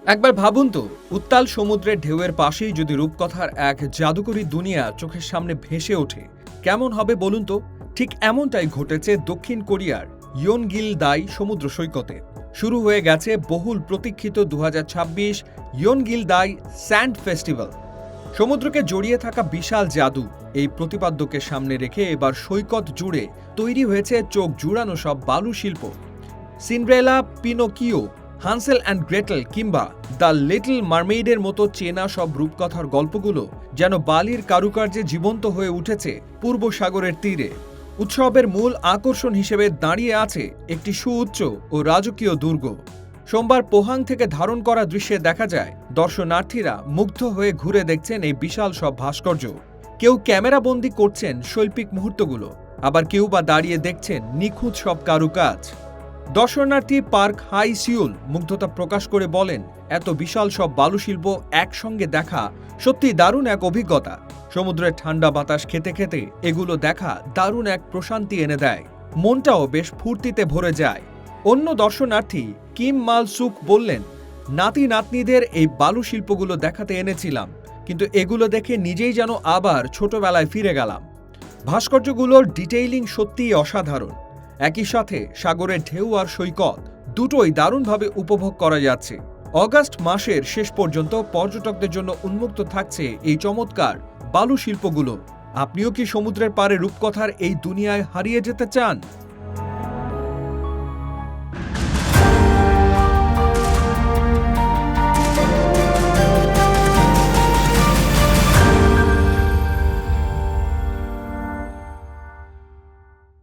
একবার ভাবুন তো, উত্তাল সমুদ্রের ঢেউয়ের পাশেই যদি রূপকথার এক জাদুকরী দুনিয়া চোখের সামনে ভেসে ওঠে, কেমন হবে বলুন তো? ঠিক এমনটাই ঘটেছে দক্ষিণ কোরিয়ার ইয়োনগিল-দাই সমুদ্র সৈকতে। শুরু হয়ে গেছে বহুল প্রতীক্ষিত 2026 ইয়োনগিল-দাই স্যান্ড ফেস্টিভ্যাল। সমুদ্রকে জড়িয়ে থাকা বিশাল জাদু এই প্রতিপাদ্যকে সামনে রেখে এবার সৈকত জুড়ে তৈরি হয়েছে চোখ জুড়ানো সব বালু শিল্প। Cinderella, Pinocchio, Hansel and Gretel কিংবা দ্য লিটল মারমেইডের মতো চেনা সব রূপকথার গল্পগুলো যেন বালির কারুকার্যে জীবন্ত হয়ে উঠেছে পূর্ব সাগরের তীরে। উৎসবের মূল আকর্ষণ হিসেবে দাঁড়িয়ে আছে একটি সুউচ্চ ও রাজকীয় দুর্গ। সোমবার পোহাং থেকে ধারণ করা দৃশ্যে দেখা যায় দর্শনার্থীরা মুগ্ধ হয়ে ঘুরে দেখছেন এই বিশাল সব ভাস্কর্য। কেউ ক্যামেরাবন্দি করছেন শৈল্পিক মুহূর্তগুলো, আবার কেউ বা দাঁড়িয়ে দেখছেন নিখুঁত সব কারুকাজ। দর্শনার্থী পার্ক হাই সিউল মুগ্ধতা প্রকাশ করে বলেন, এত বিশাল সব বালুশিল্প একসঙ্গে দেখা সত্যি দারুণ এক অভিজ্ঞতা। সমুদ্রের ঠান্ডা বাতাস খেতে খেতে এগুলো দেখা দারুণ এক প্রশান্তি এনে দেয়, মনটাও বেশ ফুর্তিতে ভরে যায়। অন্য দর্শনার্থী কিম মাল সুক বললেন, নাতি নাতনিদের এই বালুশিল্পগুলো দেখাতে এনেছিলাম, কিন্তু এগুলো দেখে নিজেই যেন আবার ছোটবেলায় ফিরে গেলাম। ভাস্কর্যগুলোর ডিটেইলিং সত্যিই অসাধারণ। একই সাথে সাগরের ঢেউ আর সৈকত দুটোই দারুণভাবে উপভোগ করা যাচ্ছে। অগাস্ট মাসের শেষ পর্যন্ত পর্যটকদের জন্য উন্মুক্ত থাকছে এই চমৎকার বালু শিল্পগুলো। আপনিও কি সমুদ্রের পাড়ে রূপকথার এই দুনিয়ায় হারিয়ে যেতে চান?